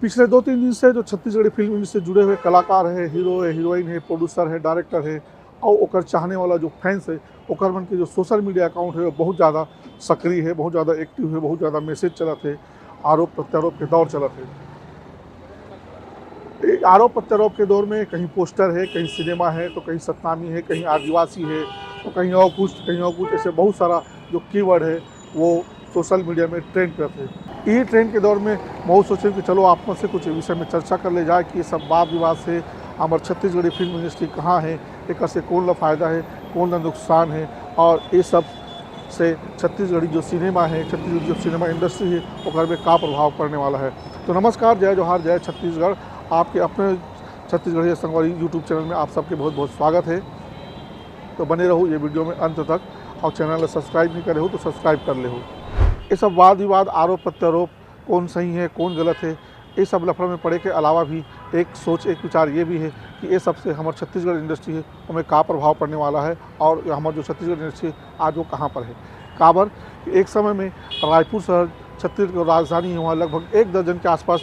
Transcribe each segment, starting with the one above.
पिछले 2-3 दिन से जो छत्तीसगढ़ी फिल्म इंडस्ट्री से जुड़े हुए कलाकार है, हीरो है, हीरोइन है, प्रोड्यूसर है, डायरेक्टर है और ओकर चाहने वाला जो फैंस है, ओकर मन के जो सोशल मीडिया अकाउंट है वो बहुत ज़्यादा सक्रिय है, बहुत ज़्यादा एक्टिव है, बहुत ज़्यादा मैसेज चलत है, आरोप प्रत्यारोप के दौर चलत है। आरोप प्रत्यारोप के दौर में कहीं पोस्टर है, कहीं सिनेमा है, तो कहीं सतनामी है, कहीं आदिवासी है, तो कहीं और कुछ, ऐसे बहुत सारा जो कीवर्ड है वो सोशल मीडिया में ट्रेंड करते हैं। यही ट्रेंड के दौर में बहुत सोचे कि चलो आप में से कुछ विषय में चर्चा कर ले जाए कि ये सब वाद विवाद से हमारे छत्तीसगढ़ी फिल्म इंडस्ट्री कहाँ है, एक से कौन ला फ़ायदा है, कौन ला नुकसान है, और ये सब से छत्तीसगढ़ी जो सिनेमा है, छत्तीसगढ़ी जो सिनेमा इंडस्ट्री है ओकर में का प्रभाव पड़ने वाला है। तो नमस्कार, जय जोहार, जय छत्तीसगढ़। आपके अपने छत्तीसगढ़ी संगवारी यूट्यूब चैनल में आप सबके बहुत बहुत स्वागत है। तो बने रहो ये वीडियो में अंत तक, और चैनल सब्सक्राइब नहीं करे हो तो सब्सक्राइब कर ले हो। ये सब वाद विवाद, आरोप प्रत्यारोप, कौन सही है कौन गलत है, ये सब लफड़े में पड़े के अलावा भी एक सोच, एक विचार ये भी है कि ये सबसे हमारे छत्तीसगढ़ इंडस्ट्री है उनमें का प्रभाव पड़ने वाला है, और हमारे जो छत्तीसगढ़ इंडस्ट्री है आज वो कहाँ पर है। काबर एक समय में रायपुर शहर छत्तीसगढ़ राजधानी है, वहाँ लगभग 1 दर्जन के आसपास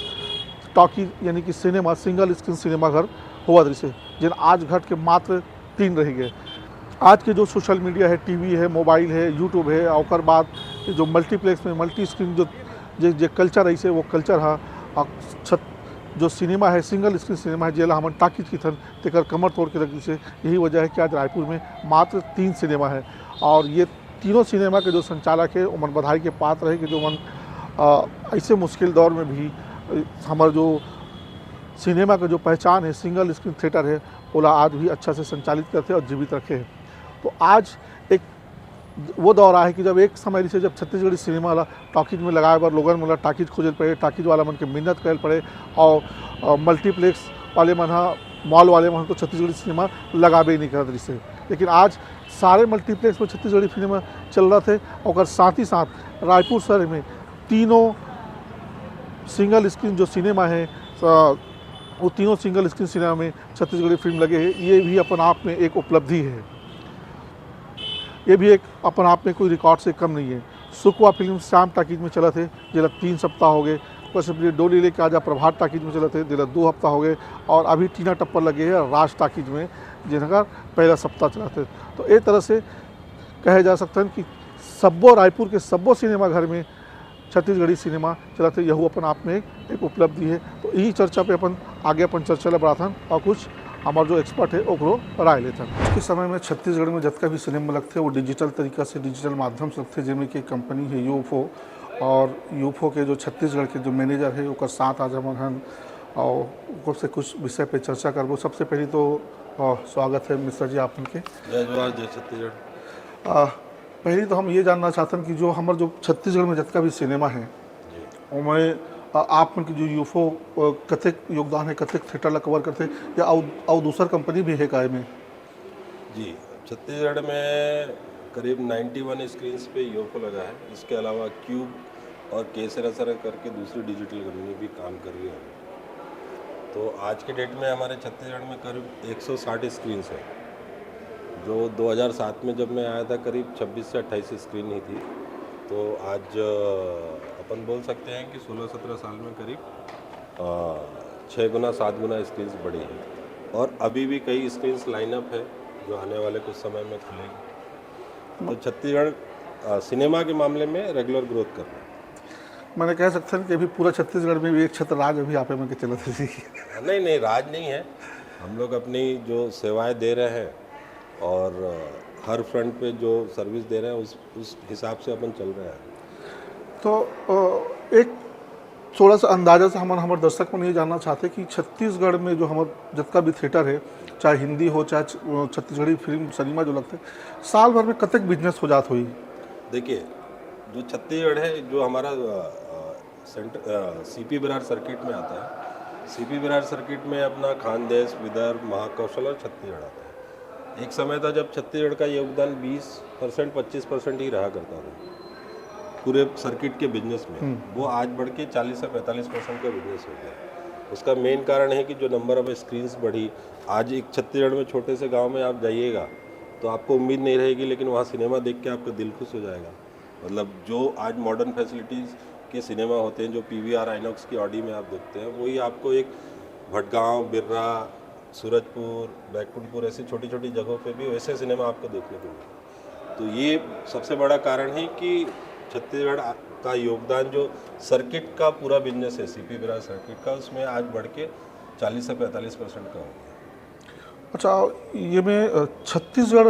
टॉकी यानी कि सिनेमा, सिंगल स्क्रीन सिनेमा घर हुआ दृश्य, जिन आज घट के मात्र 3 रह गए। आज के जो सोशल मीडिया है, टीवी है, मोबाइल है, यूट्यूब है, और बाद जो मल्टीप्लेक्स में मल्टी स्क्रीन जो कल्चर ऐसे वो कल्चर है, और जो सिनेमा है, सिंगल स्क्रीन सिनेमा है, जेला हमन टाकीज की थन तेकर कमर तोड़ के रख दी से। यही वजह है कि आज रायपुर में मात्र 3 सिनेमा है, और ये तीनों सिनेमा के जो संचालक है उमन बधाई के पात्र है कि जो मन ऐसे मुश्किल दौर में भी हमारा जो सिनेमा का जो पहचान है, सिंगल स्क्रीन थिएटर है, ओला आज भी अच्छा से संचालित करते और जीवित रखे हैं। तो आज एक वो दौर आया है कि जब एक समय से जब छत्तीसगढ़ी सिनेमा वाला टॉकीज में लगाए बार लोगन मतलब टाकीज खोजल पड़े, टाकीज वाला मन के मिन्नत करे पड़े, और मल्टीप्लेक्स वाले मन मॉल वाले मन तो छत्तीसगढ़ी सिनेमा लगाबे ही नहीं करत रही। लेकिन आज सारे मल्टीप्लेक्स में छत्तीसगढ़ी सिनेमा चल रहा थे, और साथ ही साथ रायपुर शहर में तीनों सिंगल स्क्रीन जो सिनेमा है, वो तीनों सिंगल स्क्रीन सिनेमा में छत्तीसगढ़ी फिल्म लगे हैं। ये भी अपन आप में एक उपलब्धि है, ये भी एक अपन आप में कोई रिकॉर्ड से कम नहीं है। सुकवा फिल्म श्याम टाकीज में चला थे, जिला 3 सप्ताह हो गए। वैसे डोली लेके आजा प्रभात टाकीज में चला थे, जिला 2 हफ्ता हो गए, और अभी टीना टप्पर लगे हैं राज टाकीज में, जिनका पहला सप्ताह चला थे। तो एक तरह से कहे जा सकता है कि सब्बो रायपुर के सब्बो सिनेमा घर में छत्तीसगढ़ी सिनेमा चला थे, यह अपन आप में एक उपलब्धि है। तो यही चर्चा पे अपन आगे अपन चर्चा ला बढ़ाथन, और कुछ हमारे जो एक्सपर्ट है ओकरो राय लेते हैं। आज के समय में छत्तीसगढ़ में जितना भी सिनेमा लगते वो डिजिटल तरीका से, डिजिटल माध्यम से लगते, जिनमें कि कंपनी है यूफो, और यूफो के जो छत्तीसगढ़ के जो मैनेजर है ओकर साथ आज हमन हन, और से कुछ विषय पे चर्चा करबो। सबसे पहले तो स्वागत है मिश्रा जी आप के। जय जोहार, जय छत्तीसगढ़। पहले तो हम ये जानना चाहते हैं कि जो हमारे जो छत्तीसगढ़ में जितना भी सिनेमा है उनमें आप मन की जो यूफो कतेक योगदान है, कतेक थिएटर ला कवर करते, या और दूसर कंपनी भी है काय में? जी, छत्तीसगढ़ में करीब 91 स्क्रीन्स पे यूफो लगा है। इसके अलावा क्यूब और केसर करके दूसरी डिजिटल कंपनी भी काम कर रही है। तो आज के डेट में हमारे छत्तीसगढ़ में करीब 160 स्क्रीन्स है, जो 2007 में जब मैं आया था करीब 26 से 28 स्क्रीन ही थी। तो आज अपन बोल सकते हैं कि 16-17 साल में करीब 6 गुना 7 गुना स्क्रीन्स बढ़ी है, और अभी भी कई स्क्रीन्स लाइनअप है जो आने वाले कुछ समय में खुलेगी। तो छत्तीसगढ़ सिनेमा के मामले में रेगुलर ग्रोथ कर रहा है। मैंने कह सकते हैं कि अभी पूरा छत्तीसगढ़ में भी एक छत्र राज अभी आप में के चलते थी। नहीं, राज नहीं है। हम लोग अपनी जो सेवाएं दे रहे हैं और हर फ्रंट पे जो सर्विस दे रहे हैं उस हिसाब से अपन चल रहे हैं। तो एक थोड़ा सा अंदाजा से हमारे दर्शक को नहीं जानना चाहते कि छत्तीसगढ़ में जो हमारे जितना भी थिएटर है, चाहे हिंदी हो चाहे छत्तीसगढ़ी फिल्म सिनेमा जो लगते, साल भर में कतक बिजनेस हो जात हुई? देखिए, जो छत्तीसगढ़ है, जो हमारा सेंटर सीपी बिरार सर्किट में आता है, सीपी बिरार सर्किट में अपना खानदेश, विदर्भ, महाकौशल और छत्तीसगढ़ आता है। एक समय था जब छत्तीसगढ़ का योगदान 20% 25% ही रहा करता था पूरे सर्किट के बिजनेस में। वो आज बढ़ के 40 से 45% का बिजनेस हो गया। उसका मेन कारण है कि जो नंबर ऑफ स्क्रीन्स बढ़ी। आज एक छत्तीसगढ़ में छोटे से गांव में आप जाइएगा तो आपको उम्मीद नहीं रहेगी, लेकिन वहाँ सिनेमा देख के आपका दिल खुश हो जाएगा। मतलब जो आज मॉडर्न फैसिलिटीज़ के सिनेमा होते हैं जो पीवीआर आइनॉक्स की ऑडी में आप देखते हैं, वही आपको एक भटगांव, बिर्रा, सूरजपुर, बैकुंठपुर ऐसी छोटी छोटी जगहों पे भी वैसे सिनेमा आपको देखने को मिलेगा। तो ये सबसे बड़ा कारण है कि छत्तीसगढ़ का योगदान जो सर्किट का पूरा बिजनेस है, सीपी बिरा सर्किट का, उसमें आज बढ़ के 40 से 45% का हो गया। अच्छा, ये में छत्तीसगढ़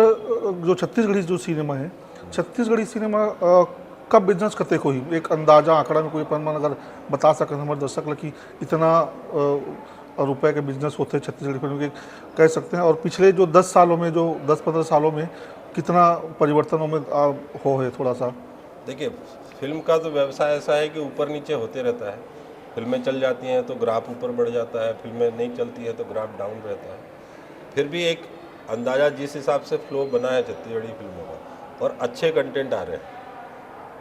जो छत्तीसगढ़ी जो सिनेमा है, छत्तीसगढ़ी सिनेमा कब बिजनेस करते कोई एक अंदाजा आंकड़ा में कोई अपन अगर बता सकें हमारे दर्शक कि इतना रुपए के बिजनेस होते हैं छत्तीसगढ़ी फिल्म के, कह सकते हैं। और पिछले जो 10 सालों में, जो 10-15 सालों में कितना परिवर्तनों में हो है थोड़ा सा? देखिए, फिल्म का तो व्यवसाय ऐसा है कि ऊपर नीचे होते रहता है। फिल्में चल जाती हैं तो ग्राफ ऊपर बढ़ जाता है, फिल्में नहीं चलती है तो ग्राफ डाउन रहता है। फिर भी एक अंदाज़ा जिस हिसाब से फ्लो बना है छत्तीसगढ़ी फिल्मों का और अच्छे कंटेंट आ रहे हैं,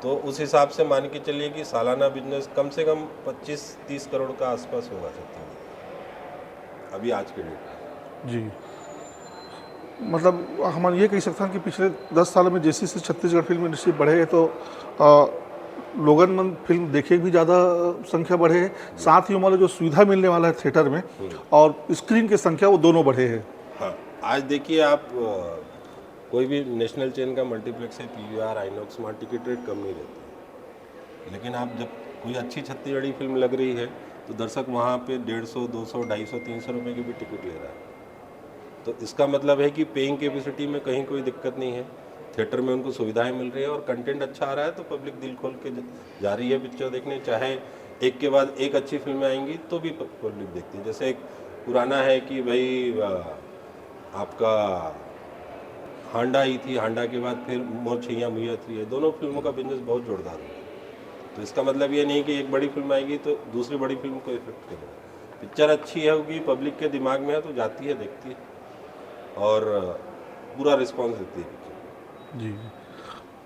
तो उस हिसाब से मान के चलिए कि सालाना बिजनेस कम से कम 25-30 करोड़ का आसपास होगा छत्तीसगढ़ अभी आज के डेट में। जी, मतलब हम ये कह सकते हैं कि पिछले 10 सालों में जैसे जैसे छत्तीसगढ़ फिल्म इंडस्ट्री बढ़े है तो लोगन मन फिल्म देखे भी ज़्यादा संख्या बढ़े है, साथ ही हमारे जो सुविधा मिलने वाला है थिएटर में और स्क्रीन की संख्या वो दोनों बढ़े है। हाँ, आज देखिए आप कोई भी नेशनल चेन का मल्टीप्लेक्स है, पीवीआर, आइनॉक्स, वहाँ टिकट रेट कम नहीं रहते, लेकिन आप जब कोई अच्छी छत्तीसगढ़ी फिल्म लग रही है तो दर्शक वहाँ पे 150, 200, 250, 300 रुपये की भी टिकट ले रहा है। तो इसका मतलब है कि पेइंग कैपेसिटी में कहीं कोई दिक्कत नहीं है, थिएटर में उनको सुविधाएं मिल रही है और कंटेंट अच्छा आ रहा है, तो पब्लिक दिल खोल के जा रही है पिक्चर देखने। चाहे एक के बाद एक अच्छी फिल्में आएंगी तो भी पब्लिक देखती है। जैसे एक पुराना है कि भाई आपका हांडा आई थी, हांडा के बाद फिर मोर छैया मुइया 3 है, दोनों फिल्मों का बिजनेस बहुत जोरदार है। तो इसका मतलब ये नहीं कि एक बड़ी फिल्म आएगी तो दूसरी बड़ी फिल्म को इफेक्ट करेगा। पिक्चर अच्छी है होगी, पब्लिक के दिमाग में है तो जाती है, देखती है और पूरा रिस्पॉन्स देती है पिक्चर। जी,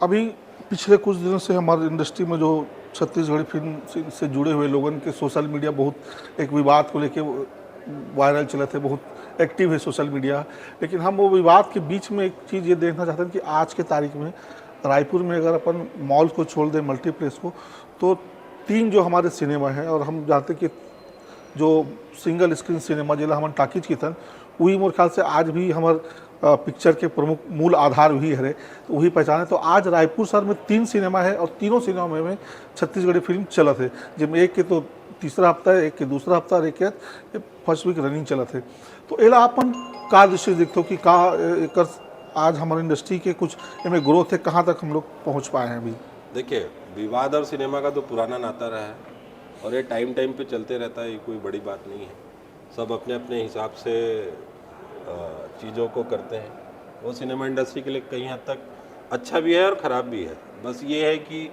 अभी पिछले कुछ दिनों से हमारी इंडस्ट्री में जो छत्तीसगढ़ी फिल्म से जुड़े हुए लोगों के सोशल मीडिया बहुत एक विवाद को लेके वायरल चले थे, बहुत एक्टिव है सोशल मीडिया। लेकिन हम वो विवाद के बीच में एक चीज़ ये देखना चाहते हैं कि आज के तारीख में रायपुर में अगर अपन मॉल को छोड़ दें, मल्टीप्लेक्स को, तो 3 जो हमारे सिनेमा हैं और हम जानते कि जो सिंगल स्क्रीन सिनेमा जिला हमारे टाकीज की थन, वही मोर ख्याल से आज भी हमारे पिक्चर के प्रमुख मूल आधार वही है, तो वही पहचाने। तो आज रायपुर शहर में 3 सिनेमा है और तीनों सिनेमा में छत्तीसगढ़ी फिल्म चलत है, जिसमें एक के तो तीसरा हफ्ता है, एक के दूसरा हफ्ता और एक के फर्स्ट वीक रनिंग चलत है। तो एला अपन का दृष्टि देखते हो कि का एक आज हमारी इंडस्ट्री के कुछ इनमें ग्रोथ है, कहाँ तक हम लोग पहुँच पाए हैं अभी? देखिए, विवाद और सिनेमा का तो पुराना नाता रहा है और ये टाइम पे चलते रहता है, ये कोई बड़ी बात नहीं है। सब अपने अपने हिसाब से चीज़ों को करते हैं। वो सिनेमा इंडस्ट्री के लिए कहीं हद तक अच्छा भी है और ख़राब भी है। बस ये है कि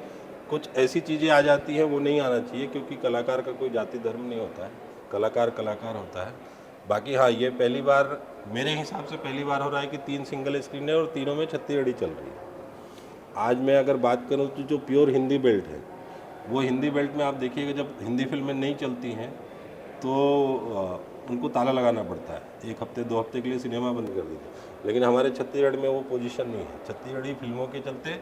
कुछ ऐसी चीज़ें आ जाती हैं, वो नहीं आना चाहिए, क्योंकि कलाकार का कोई जाति धर्म नहीं होता है, कलाकार कलाकार होता है। बाकी हाँ, ये पहली बार, मेरे हिसाब से पहली बार हो रहा है कि 3 सिंगल स्क्रीन है और तीनों में छत्तीसगढ़ी चल रही है। आज मैं अगर बात करूँ तो जो प्योर हिंदी बेल्ट है, वो हिंदी बेल्ट में आप देखिएगा जब हिंदी फिल्में नहीं चलती हैं तो उनको ताला लगाना पड़ता है, 1 हफ्ते 2 हफ्ते के लिए सिनेमा बंद कर देते। लेकिन हमारे छत्तीसगढ़ में वो पोजीशन नहीं है। छत्तीसगढ़ी फिल्मों के चलते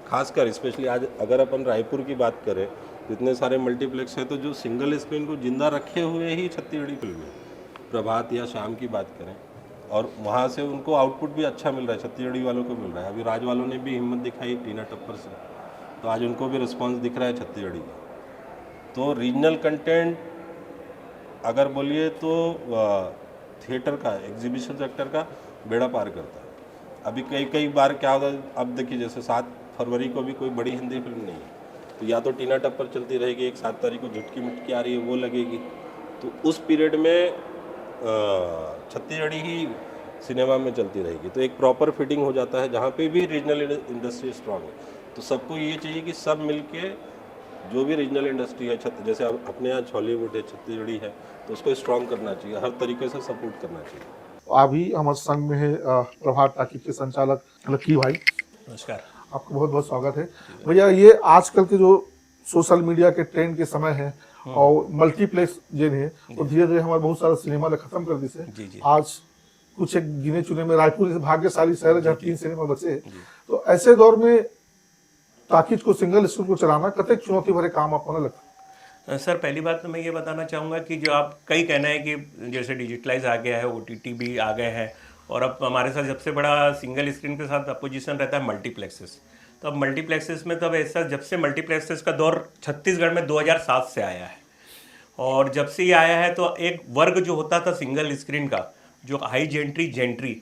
खासकर स्पेशली आज अगर अपन रायपुर की बात करें तो इतने सारे मल्टीप्लेक्स हैं, तो जो सिंगल स्क्रीन को जिंदा रखे हुए ही छत्तीसगढ़ी फिल्में, प्रभात या शाम की बात करें, और वहाँ से उनको आउटपुट भी अच्छा मिल रहा है, छत्तीसगढ़ी वालों को मिल रहा है। अभी राज वालों ने भी हिम्मत दिखाई टीना टप्पर से, तो आज उनको भी रिस्पॉन्स दिख रहा है छत्तीसगढ़ी का। तो रीजनल कंटेंट अगर बोलिए तो थिएटर का, एग्जीबिशन सेक्टर का बेड़ा पार करता है। अभी कई बार क्या होता है, अब देखिए जैसे 7 फरवरी को भी कोई बड़ी हिंदी फिल्म नहीं है, तो या तो टीना टप्पर चलती रहेगी, एक 7 तारीख को झुटकी मुटकी आ रही है वो लगेगी, तो उस पीरियड में छत्तीसगढ़ी ही सिनेमा में चलती रहेगी। तो एक प्रॉपर फिटिंग हो जाता है, जहाँ पे भी रीजनल इंडस्ट्री स्ट्रांग है। तो सबको ये चाहिए कि सब मिलके जो भी रीजनल इंडस्ट्री है, जैसे अपने यहाँ हॉलीवुड है, छत्तीसगढ़ी है, तो उसको स्ट्रांग करना चाहिए, हर तरीके से सपोर्ट करना चाहिए। अभी हमारे संग में है प्रभात टाकीज के संचालक लकी भाई। नमस्कार, आपका बहुत बहुत स्वागत है भैया। ये आजकल के जो सोशल मीडिया के ट्रेंड के समय है और मल्टीप्लेक्स जिन है, तो धीरे धीरे हमारे बहुत सारा सिनेमा ने खत्म कर दी से। आज कुछ एक गिने चुने में रायपुर भाग्यशाली शहर है जहाँ 3 सिनेमा बचे हैं। तो ऐसे दौर में टाकीज को सिंगल स्क्रीन को चलाना कतई चुनौती भरे काम आपको न लगता? सर पहली बात तो मैं ये बताना चाहूँगा कि जो आप कई कहना है कि जैसे डिजिटलाइज आ गया है, OTT भी आ गए हैं, और अब हमारे साथ सबसे बड़ा सिंगल स्क्रीन के साथ अपोजिशन रहता है मल्टीप्लेक्सेस। तो अब मल्टीप्लेक्सेस में तो अब ऐसा, जब से मल्टीप्लेक्सेस का दौर छत्तीसगढ़ में 2007 से आया है, और जब से ये आया है तो एक वर्ग जो होता था सिंगल स्क्रीन का, जो हाई जेंट्री, जेंट्री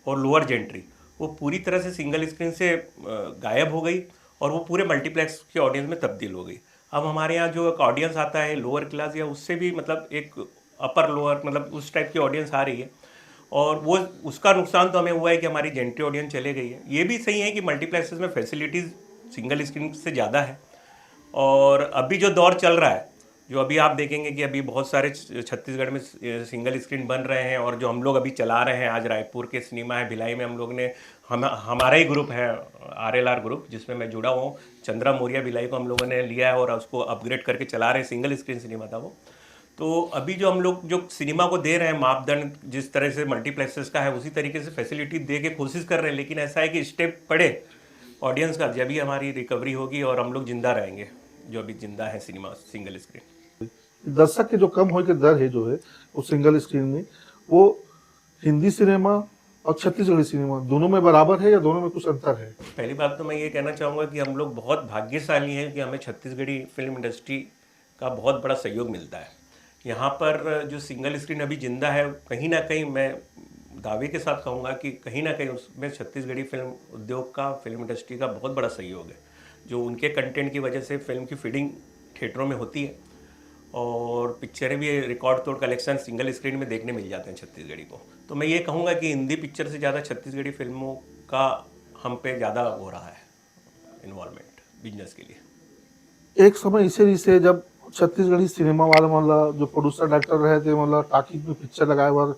और लोअर जेंट्री, वो पूरी तरह से सिंगल स्क्रीन से गायब हो गई और वो पूरे मल्टीप्लेक्स के ऑडियंस में तब्दील हो गई। अब हमारे यहाँ जो एक ऑडियंस आता है लोअर क्लास या उससे भी मतलब एक अपर लोअर मतलब उस टाइप की ऑडियंस आ रही है, और वो उसका नुकसान तो हमें हुआ है कि हमारी जेंट्री ऑडियंस चले गई है। ये भी सही है कि मल्टीप्लेक्सेस में फैसिलिटीज़ सिंगल स्क्रीन से ज़्यादा है, और अभी जो दौर चल रहा है, जो अभी आप देखेंगे कि अभी बहुत सारे छत्तीसगढ़ में सिंगल स्क्रीन बन रहे हैं, और जो हम लोग अभी चला रहे हैं, आज रायपुर के सिनेमा है भिलाई में, हम लोग ने हमारा ही ग्रुप है RLR ग्रुप जिसमें मैं जुड़ा हुआ हूँ, चंद्रा मौर्या भिलाई को हम लोगों ने लिया है और उसको अपग्रेड करके चला रहे हैं। सिंगल स्क्रीन सिनेमा था वो। तो अभी जो हम लोग जो सिनेमा को दे रहे हैं मापदंड जिस तरह से मल्टीप्लेक्सेस का है, उसी तरीके से फैसिलिटी दे के कोशिश कर रहे हैं, लेकिन ऐसा है कि स्टेप पड़े ऑडियंस का, जब भी हमारी रिकवरी होगी और हम लोग जिंदा रहेंगे, जो अभी जिंदा है सिनेमा सिंगल स्क्रीन। दर्शक के जो कम होने के दर है जो है वो सिंगल स्क्रीन में, वो हिंदी सिनेमा और छत्तीसगढ़ी सिनेमा दोनों में बराबर है या दोनों में कुछ अंतर है? पहली बात तो मैं ये कहना चाहूँगा कि हम लोग बहुत भाग्यशाली हैं कि हमें छत्तीसगढ़ी फिल्म इंडस्ट्री का बहुत बड़ा सहयोग मिलता है। यहाँ पर जो सिंगल स्क्रीन अभी जिंदा है, कहीं ना कहीं मैं दावे के साथ कहूँगा कि कहीं ना कहीं उसमें छत्तीसगढ़ी फिल्म उद्योग का, फिल्म इंडस्ट्री का बहुत बड़ा सहयोग है, जो उनके कंटेंट की वजह से फिल्म की फीडिंग थिएटरों में होती है, और पिक्चरें भी रिकॉर्ड तोड़ कलेक्शन सिंगल स्क्रीन में देखने मिल जाते हैं छत्तीसगढ़ी को। तो मैं ये कहूँगा कि हिंदी पिक्चर से ज़्यादा छत्तीसगढ़ी फिल्मों का हम पे ज़्यादा हो रहा है इन्वॉल्वमेंट बिजनेस के लिए। एक समय इसे जब छत्तीसगढ़ी सिनेमा वाले मतलब जो प्रोड्यूसर डायरेक्टर रहे थे, मतलब टाकीज में पिक्चर लगाए बार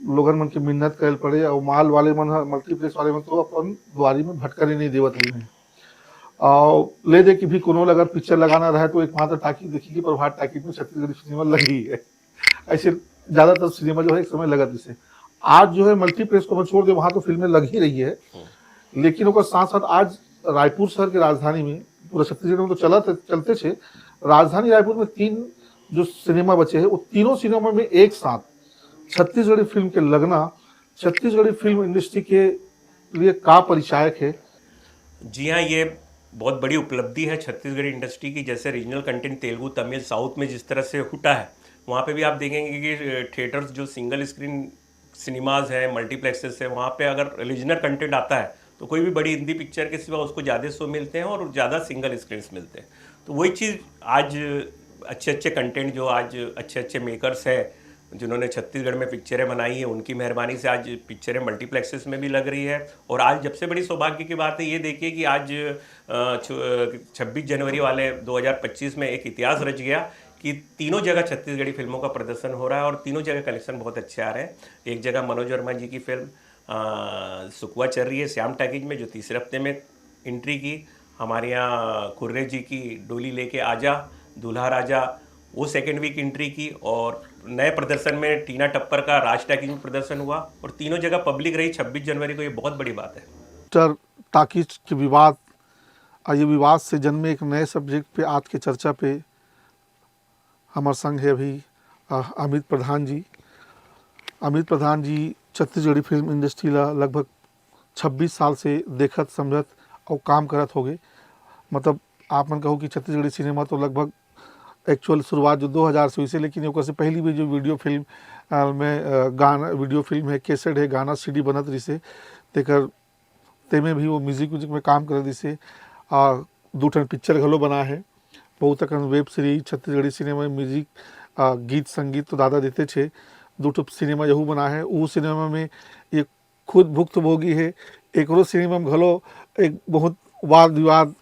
लोगन मन के मिन्नत करे पड़े, और माल वाले मन मल्टीप्लेक्स वाले मन तो अपन द्वारी में भटकर ही नहीं देवत रही। और ले दे कि भी कोनो अगर पिक्चर लगाना रहे तो एक मात्र टाकीज देखी, पर वहाँ टाकीज में छत्तीसगढ़ी सिनेमा लगी है। ऐसे ज़्यादातर सिनेमा जो है एक समय लगा जिसे आज जो है मल्टीप्लेक्स को छोड़ दे, वहाँ तो फिल्में लग ही रही है, लेकिन उसका साथ साथ आज रायपुर शहर की राजधानी में, पूरा छत्तीसगढ़ में तो चलते थे, राजधानी रायपुर में 3 जो सिनेमा बचे हैं, वो तीनों सिनेमा में एक साथ छत्तीसगढ़ी फिल्म के लगना छत्तीसगढ़ी फिल्म इंडस्ट्री के लिए का परिचायक है? जी हाँ, ये बहुत बड़ी उपलब्धि है छत्तीसगढ़ी इंडस्ट्री की। जैसे regional content Telugu, Tamil, south में जिस तरह से उठा है, वहाँ पे भी आप देखेंगे कि थिएटर्स जो सिंगल स्क्रीन सिनेमाज हैं, मल्टीप्लेक्सेस है, वहाँ पे अगर रीजनल कंटेंट आता है तो कोई भी बड़ी हिंदी पिक्चर के सिवा उसको ज़्यादा शो मिलते हैं और ज़्यादा सिंगल स्क्रीन्स मिलते हैं। तो वही चीज़ आज अच्छे अच्छे कंटेंट जो आज अच्छे अच्छे मेकर्स हैं जिन्होंने छत्तीसगढ़ में पिक्चरें बनाई हैं, उनकी मेहरबानी से आज पिक्चरें मल्टीप्लेक्सेस में भी लग रही है। और आज जब से बड़ी सौभाग्य की बात है, ये देखिए कि आज 26 जनवरी वाले 2025 में एक इतिहास रच गया कि तीनों जगह छत्तीसगढ़ी फिल्मों का प्रदर्शन हो रहा है और तीनों जगह कलेक्शन बहुत अच्छे आ रहे हैं। एक जगह मनोज वर्मा जी की फिल्म सुकवा चल रही है श्याम टैकीज में, जो तीसरे हफ्ते में एंट्री की। हमारे यहाँ कुर्रे जी की डोली लेके आजा दूल्हा राजा, वो सेकेंड वीक एंट्री की। और नए प्रदर्शन में टीना टप्पर का राज टैकीज में प्रदर्शन हुआ, और तीनों जगह पब्लिक रही 26 जनवरी को। ये बहुत बड़ी बात है। टाकीज के विवाद, ये विवाद से जन्मे एक नए सब्जेक्ट पे आज के चर्चा पे हमारे संग है अभी अमित प्रधान जी। अमित प्रधान जी छत्तीसगढ़ी फिल्म इंडस्ट्री ला लगभग 26 साल से देखत समझत और काम करत हो गए। मतलब आप मन कहो कि छत्तीसगढ़ी सिनेमा तो लगभग एक्चुअल शुरुआत जो 2000 से हुई से, लेकिन ओकर से पहली भी जो वीडियो फिल्म में गाना वीडियो फिल्म है, कैसेट है, गाना CD बनत रही से, तेकर तेमें भी वो म्यूजिक में काम कर दी से। 2 ठन पिक्चर घलो बना है, बहुत अकन वेब सीरीज छत्तीसगढ़ी सिनेमा में म्यूजिक गीत संगीत तो दादा देते छे। 2 ठो सिनेमा जहू बना है, वो सिनेमा में ये खुद भुक्तभोगी है। एक सिनेमा में घलो एक बहुत वाद विवाद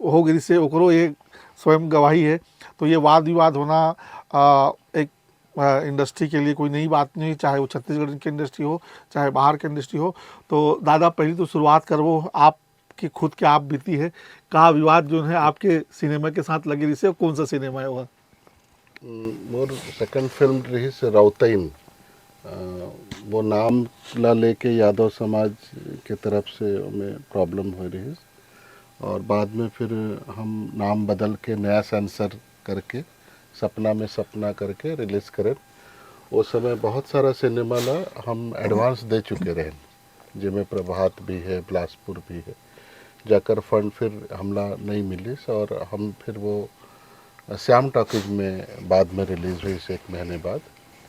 हो गई से, ओकरो एक स्वयं गवाही है। तो ये वाद विवाद होना एक इंडस्ट्री के लिए कोई नई बात नहीं, चाहे वो छत्तीसगढ़ की इंडस्ट्री हो चाहे बाहर की इंडस्ट्री हो। तो दादा पहली तो शुरुआत करवो आप कि खुद के आप बीती है का विवाद जो है आपके सिनेमा के साथ लगी रही से, कौन सा सिनेमा है वह? मोर सेकंड फिल्म रही से राउताइन, वो नाम ला लेके यादव समाज के तरफ से हमें प्रॉब्लम हो रही है, और बाद में फिर हम नाम बदल के नया सेंसर करके सपना में सपना करके रिलीज़ करें। उस समय बहुत सारा सिनेमा ला हम एडवांस दे चुके रहे, जिसमें प्रभात भी है, बिलासपुर भी है। जाकर फंड फिर हमला नहीं मिली और हम फिर वो श्याम टॉकीज में बाद में रिलीज़ हुई से 1 महीने बाद।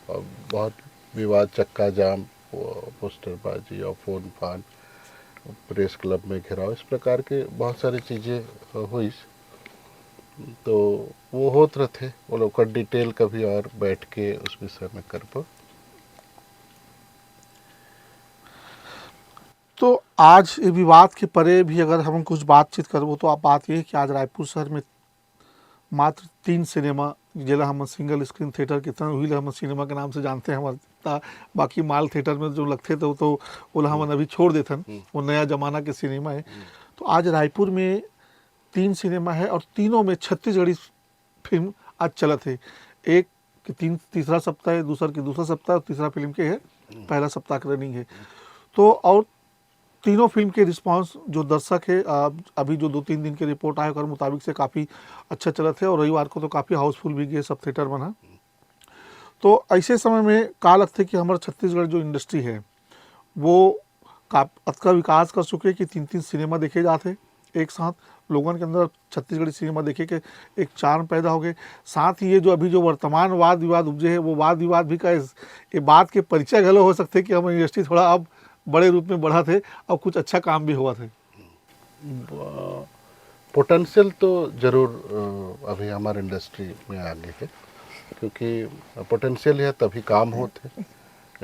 और बहुत विवाद, चक्का जाम, पोस्टरबाजी और फ़ोन फान, प्रेस क्लब में घेराव, इस प्रकार के बहुत सारी चीज़ें हुई। तो वो होत रहते, वो लोग का डिटेल कभी और बैठ के उस विषय में कर पो। तो आज ये विवाद के परे भी अगर हम कुछ बातचीत करबो तो आप बात ये है कि आज रायपुर शहर में मात्र 3 सिनेमा, जिला हम सिंगल स्क्रीन थिएटर के तरह हुई हम सिनेमा के नाम से जानते हैं हमारे, बाकी माल थिएटर में जो लगते थे वो तो वो हम अभी छोड़ देथन, वो नया जमाना के सिनेमा है। तो आज रायपुर में 3 सिनेमा है और तीनों में छत्तीसगढ़ी फिल्म आज चलत है। एक कि तीसरा सप्ताह है, दूसरा की दूसरा सप्ताह, और तीसरा फिल्म के है पहला सप्ताह का रनिंग है। तो और तीनों फिल्म के रिस्पांस जो दर्शक है, अभी जो 2-3 दिन की रिपोर्ट आए और मुताबिक से काफ़ी अच्छा चला थे और रविवार को तो काफ़ी हाउसफुल भी गए, सब थिएटर बना। तो ऐसे समय में का लगता है कि हमारा छत्तीसगढ़ जो इंडस्ट्री है वो का विकास कर चुके कि 3-3 सिनेमा देखे जाते एक साथ, लोगों के अंदर छत्तीसगढ़ी सिनेमा देखे के एक चार्म पैदा हो गए। साथ ही ये जो अभी जो वर्तमान वाद विवाद उपजे है, वो वाद विवाद भी का ये बात के परिचय गलो हो सकते कि हमारी इंडस्ट्री थोड़ा अब बड़े रूप में बढ़ा थे और कुछ अच्छा काम भी हुआ थे। पोटेंशियल तो ज़रूर अभी हमारे इंडस्ट्री में आगे है, क्योंकि पोटेंशियल है तभी काम होते।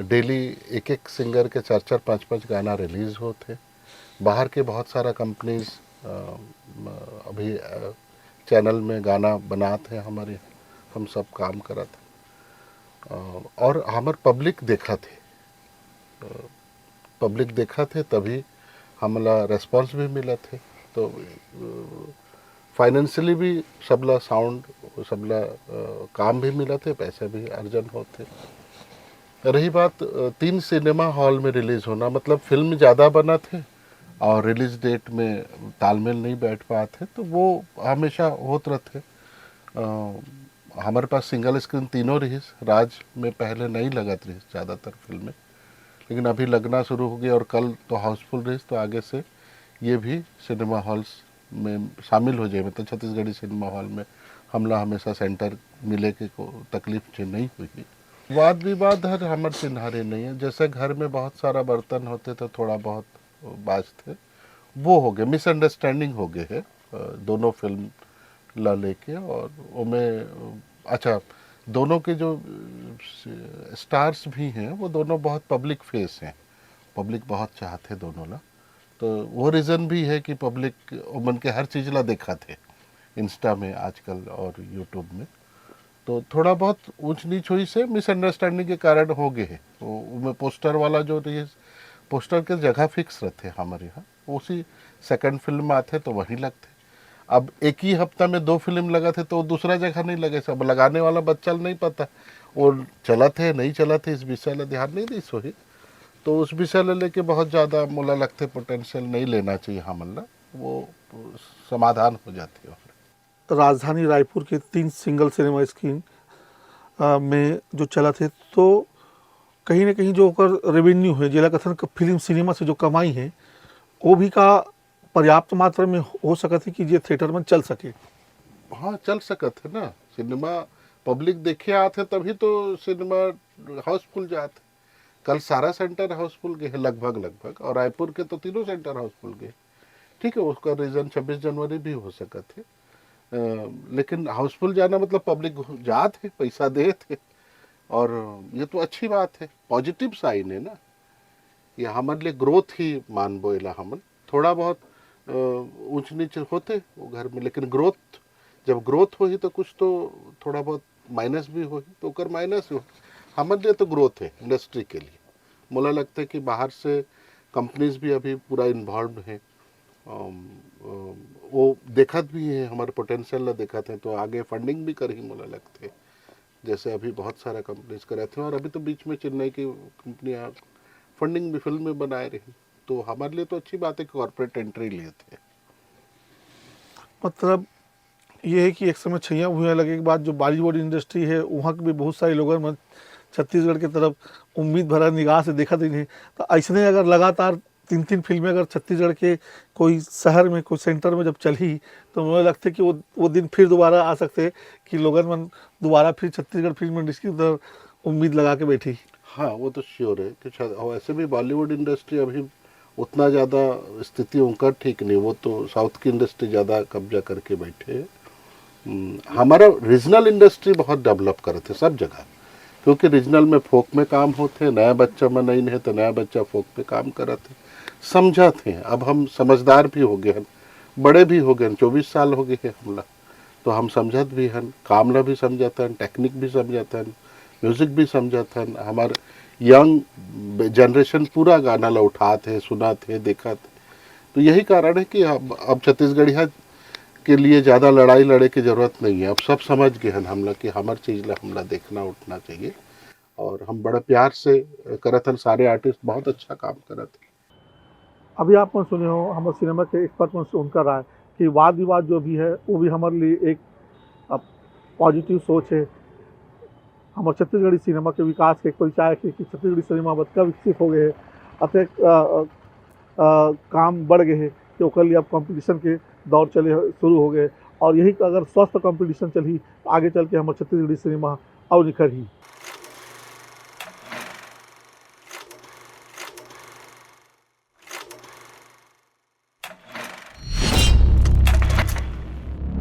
डेली एक एक सिंगर के 4-4, 5-5 गाना रिलीज़ होते। बाहर के बहुत सारा कंपनीज अभी चैनल में गाना बनाते हैं हमारे, हम सब काम करा थे। और हमार पब्लिक देखा थे, तभी हमला रेस्पॉन्स भी मिला थे। तो फाइनेंशियली भी सबला साउंड, सबला काम भी मिला थे, पैसे भी अर्जन होते। रही बात 3 सिनेमा हॉल में रिलीज़ होना, मतलब फिल्म ज़्यादा बना थे और रिलीज़ डेट में तालमेल नहीं बैठ पाते, तो वो हमेशा होते रहते। हमारे पास सिंगल स्क्रीन तीनों रही, राज में पहले नहीं लगत रही ज़्यादातर फिल्में, लेकिन अभी लगना शुरू हो गई और कल तो हाउसफुल रही। तो आगे से ये भी सिनेमा हॉल्स में शामिल हो जाए, मतलब छत्तीसगढ़ी सिनेमा हॉल में हमला हमेशा सेंटर मिले के को तकलीफ नहीं हुई। वाद विवाद हर हमारे चिन्हारे नहीं है, जैसे घर में बहुत सारा बर्तन होते तो थोड़ा बहुत बाजते, वो हो गए, मिसअंडरस्टैंडिंग हो गए है दोनों फिल्म ला लेके। और उनमें अच्छा, दोनों के जो स्टार्स भी हैं वो दोनों बहुत पब्लिक फेस हैं, पब्लिक बहुत चाहते दोनों ला। तो वो रीज़न भी है कि पब्लिक उमन के हर चीज़ ला देखा थे इंस्टा में आजकल और यूट्यूब में। तो थोड़ा बहुत ऊंच नीच हुई से मिसअंडरस्टैंडिंग के कारण हो गए है। वो पोस्टर वाला जो रही, पोस्टर के जगह फिक्स रहते हमारे यहाँ, उसी सेकंड फिल्म में आते तो वहीं लगते। अब एक ही हफ्ता में 2 फिल्म लगा थे तो दूसरा जगह नहीं लगे, सब लगाने वाला बच्चा नहीं पता वो चला थे नहीं चला थे, इस विषय ला ध्यान नहीं दी सोही। तो उस विषय ला लेके बहुत ज़्यादा मोला लगते पोटेंशियल नहीं लेना चाहिए हमला, वो समाधान हो जाती है। राजधानी रायपुर के 3 सिंगल सिनेमा स्क्रीन में जो चला थे, तो कहीं ना कहीं जो ओकर रेवेन्यू है, जिला कथन फिल्म सिनेमा से जो कमाई है वो भी का पर्याप्त मात्रा में हो सकत है कि ये थिएटर में चल सके। हाँ, चल सकत है ना, सिनेमा पब्लिक देखे आते तभी तो सिनेमा हाउसफुल जाते। कल सारा सेंटर हाउसफुल गए है लगभग, और रायपुर के तो तीनों सेंटर हाउसफुल गए। ठीक है, उसका रीज़न 26 जनवरी भी हो सकत है, लेकिन हाउसफुल जाना मतलब पब्लिक जात है, पैसा दे थे, और ये तो अच्छी बात है, पॉजिटिव साइन है ना। ये हमारे लिए ग्रोथ ही मान बोला, हम थोड़ा बहुत ऊंच नीच होते वो घर में, लेकिन ग्रोथ जब ग्रोथ हो तो कुछ तो थोड़ा बहुत माइनस भी हो, तो कर माइनस हो। हमारे लिए तो ग्रोथ है इंडस्ट्री के लिए। मुझे लगता है कि बाहर से कंपनीज भी अभी पूरा इन्वॉल्व है, वो देखत भी है हमारे पोटेंशियल ला देखते हैं, तो आगे फंडिंग भी कर ही मुझे लगता है, जैसे अभी बहुत सारा कंपनीज कर रहे थे। और अभी तो बीच में चेन्नई की कंपनियाँ फंडिंग भी फिल्म में बनाए रही, तो हमारे लिए तो अच्छी बात है कि कॉर्पोरेट एंट्री लिए थे। मतलब ये है कि एक समय छैया भूया लगे के बाद जो बॉलीवुड इंडस्ट्री है वहाँ के भी बहुत सारे लोगन मन छत्तीसगढ़ के तरफ उम्मीद भरा निगाह से देखा नहीं है। तो ऐसने अगर लगातार 3-3 फिल्में अगर छत्तीसगढ़ के कोई शहर में कोई सेंटर में जब चली तो मुझे लगता है कि वो दिन फिर दोबारा आ सकते कि लोगन मन दोबारा फिर छत्तीसगढ़ फिल्म इंडस्ट्री की तरफ उम्मीद लगा के बैठी। हाँ वो तो श्योर है कि वैसे भी बॉलीवुड इंडस्ट्री अभी उतना ज़्यादा स्थिति उनका ठीक नहीं, वो तो साउथ की इंडस्ट्री ज़्यादा कब्जा करके बैठे हैं। हमारा रीजनल इंडस्ट्री बहुत डेवलप करे थे सब जगह, क्योंकि रीजनल में फोक में काम होते, नया बच्चा में नहीं है तो नया बच्चा फोक पे काम करते समझा थे। अब हम समझदार भी हो गए हैं, बड़े भी हो गए, 24 साल हो गए हैं हमला, तो हम समझत भी हैं, कामला भी समझाता है, टेक्निक भी समझाता है, म्यूजिक भी समझाता है। हमार यंग जनरेशन पूरा गाना ला उठाते सुनाते देखा थे। तो यही कारण है कि अब छत्तीसगढ़िया के लिए ज़्यादा लड़ाई लड़े की ज़रूरत नहीं है। अब सब समझ गए हैं हमला कि हमार चीज़ ला हमला देखना उठना चाहिए, और हम बड़ा प्यार से करत हन। सारे आर्टिस्ट बहुत अच्छा काम करत हैं। अभी आप मन सुने हो हमारे सिनेमा के एक्सपर्ट मन से उनका राय कि वाद विवाद जो भी है वो भी हमारे लिए एक पॉजिटिव सोच है। हमारे छत्तीसगढ़ी सिनेमा के विकास के एक परिचायक है कि छत्तीसगढ़ी सिनेमा बदका विकसित हो गए है, अतः काम बढ़ गए है कि ओकर लिए अब कंपटीशन के दौर चले शुरू हो गए, और यही अगर स्वस्थ कंपटीशन चली तो आगे चल के हमारे छत्तीसगढ़ी सिनेमा और निखर ही।